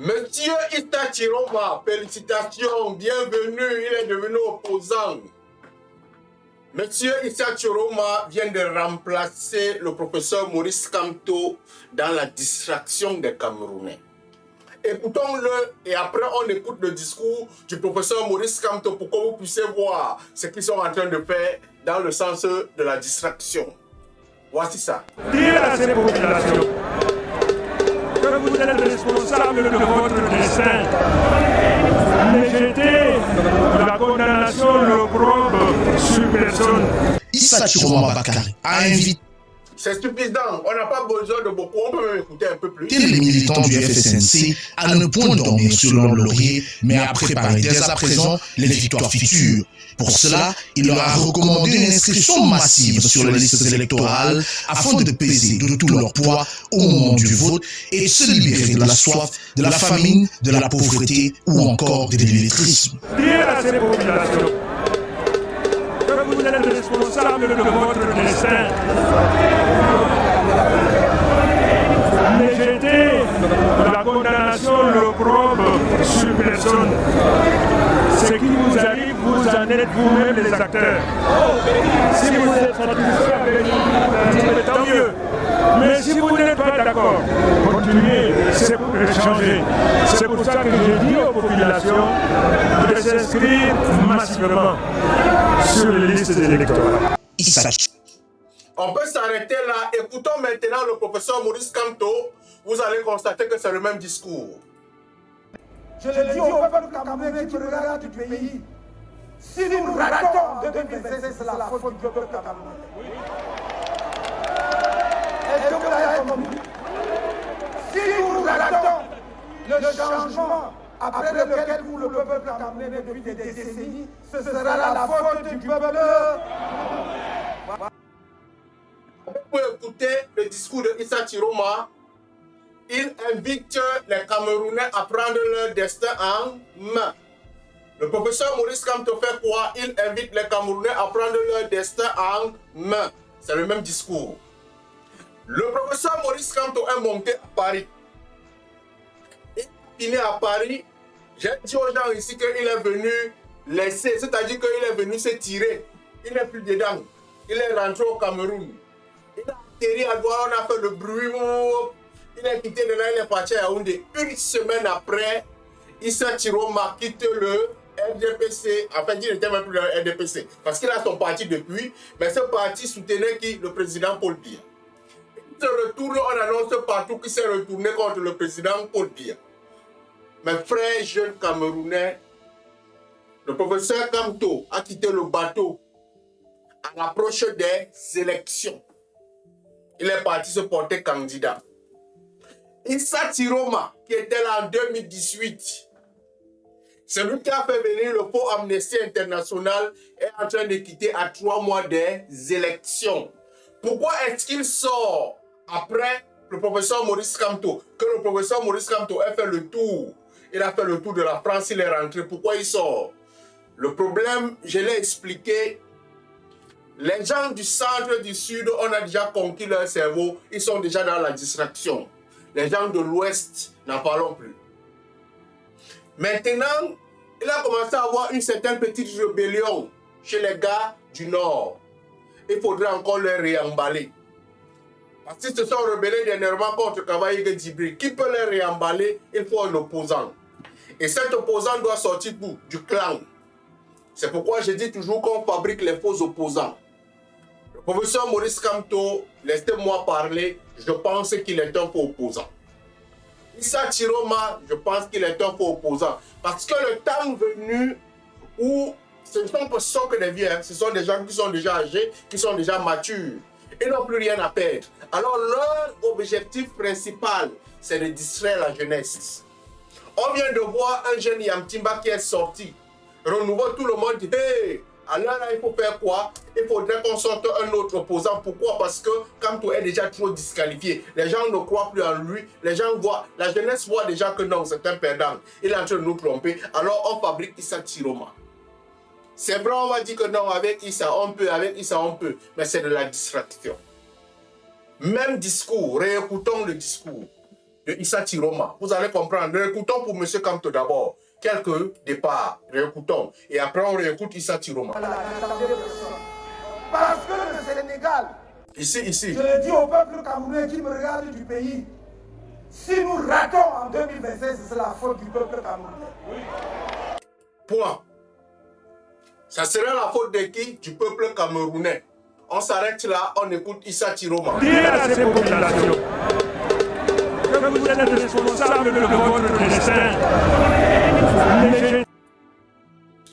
Monsieur Issa Chiroma, félicitations, bienvenue, il est devenu opposant. Monsieur Issa Chiroma vient de remplacer le professeur Maurice Kamto dans la distraction des Camerounais. Écoutons-le et après on écoute le discours du professeur Maurice Kamto pour que vous puissiez voir ce qu'ils sont en train de faire dans le sens de la distraction. Voici ça. Dire à ces populations que vous êtes responsable de votre destin. Ne jetez la condamnation, l'opprobre sur personne. Issa Chiroma Bakary a invité C'est suffisant, on n'a pas besoin de beaucoup, on peut même écouter un peu plus. les militants du FSNC à ne point dormir sur leur laurier, mais à préparer dès à présent les victoires futures. Pour cela, il leur a recommandé une inscription massive sur les listes électorales afin de peser de tout leur poids au moment du vote et de se libérer de la soif, de la famine, de la pauvreté ou encore de l'illettrisme. Dire à ces populations que vous êtes responsable de votre destin. Ne jetez la condamnation, l'opprobre sur personne. Ce qui vous arrive, vous en êtes vous-même les acteurs. Si vous êtes satisfait avec nous, tant mieux. Mais si vous n'êtes pas d'accord, continuez, c'est pour changer. C'est pour ça que j'ai dit aux populations de s'inscrire massivement sur les listes électorales. On peut s'arrêter là. Écoutons maintenant le professeur Maurice Kamto. Vous allez constater que c'est le même discours. Je le dis au peuple camerounais qui regarde du pays. Si nous ratons 2026, c'est la faute du peuple camerounais. Est-ce que vous l'avez compris? Si nous ratons le changement après lequel vous, le peuple camerounais, depuis des décennies, ce sera la faute du peuple. Vous pouvez écouter le discours de Issa Chiroma. Il invite les Camerounais à prendre leur destin en main. Le professeur Maurice Kamto fait quoi? Il invite les Camerounais à prendre leur destin en main. C'est le même discours. Le professeur Maurice Kamto est monté à Paris. Il est à Paris. J'ai dit aux gens ici qu'il est venu laisser, c'est-à-dire qu'il est venu se tirer. Il n'est plus dedans. Il est rentré au Cameroun. Il a atterri à Douala, on a fait le bruit. Il est quitté de là, il est parti à Yaoundé. Une semaine après, Issa Chiroma quitte le RDPC. Enfin, il n'était même plus dans le RDPC. Parce qu'il a son parti depuis. Mais ce parti soutenait qui? Le président Paul Biya. Il se retourne, on annonce partout qu'il s'est retourné contre le président Paul Biya. Mes frères jeunes Camerounais, le professeur Kamto a quitté le bateau à l'approche des élections. Il est parti se porter candidat. Issa Chiroma, qui était là en 2018, c'est lui qui a fait venir le faux Amnesty International, est en train de quitter à 3 mois des élections. Pourquoi est-ce qu'il sort après le professeur Maurice Kamto? Que le professeur Maurice Kamto ait fait le tour. Il a fait le tour de la France, il est rentré. Pourquoi il sort? Le problème, je l'ai expliqué. Les gens du centre, du sud, on a déjà conquis leur cerveau. Ils sont déjà dans la distraction. Les gens de l'ouest, n'en parlons plus. Maintenant, il a commencé à avoir une certaine petite rébellion chez les gars du nord. Il faudrait encore les réemballer. Parce qu'ils se sont rebellés dernièrement contre Kavaïga Djibri. Qui peut les réemballer? Il faut un opposant. Et cet opposant doit sortir du clan. C'est pourquoi je dis toujours qu'on fabrique les faux opposants. Le professeur Maurice Kamto, laissez-moi parler, je pense qu'il est un faux opposant. Issa Chiroma, je pense qu'il est un faux opposant. Parce que le temps venu où ce ne sont que des vieux, ce sont des gens qui sont déjà âgés, qui sont déjà matures. Ils n'ont plus rien à perdre. Alors leur objectif principal, c'est de distraire la jeunesse. On vient de voir un jeune Yamtimba qui est sorti. Renouveau, tout le monde dit, hey, alors là, il faut faire quoi? Il faudrait qu'on sorte un autre opposant. Pourquoi? Parce que Kamto est déjà trop disqualifié. Les gens ne croient plus en lui. Les gens voient, la jeunesse voit déjà que non, c'est un perdant. Il est en train de nous tromper. Alors on fabrique Issa Chiroma. C'est vrai, on va dire que non, avec Issa on peut, avec Issa on peut. Mais c'est de la distraction. Même discours, réécoutons le discours de Issa Chiroma. Vous allez comprendre. Réécoutons pour M. Kamto d'abord. Quelques départs. Réécoutons. Et après, on réécoute Issa Chiroma. Parce que le Sénégal, Ici. je le dis au peuple camerounais qui me regarde du pays, si nous ratons en 2026, c'est la faute du peuple camerounais. Point. Ça serait la faute de qui? Du peuple camerounais. On s'arrête là, on écoute Issa Chiroma. Dire à ces populations que vous êtes responsable de votre destin.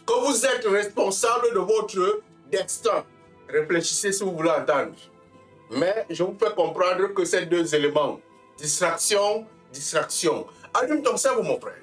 Que vous êtes responsable de votre destin. Réfléchissez si vous voulez entendre. Mais je vous fais comprendre que ces deux éléments, distraction. Allume ton cerveau, mon frère.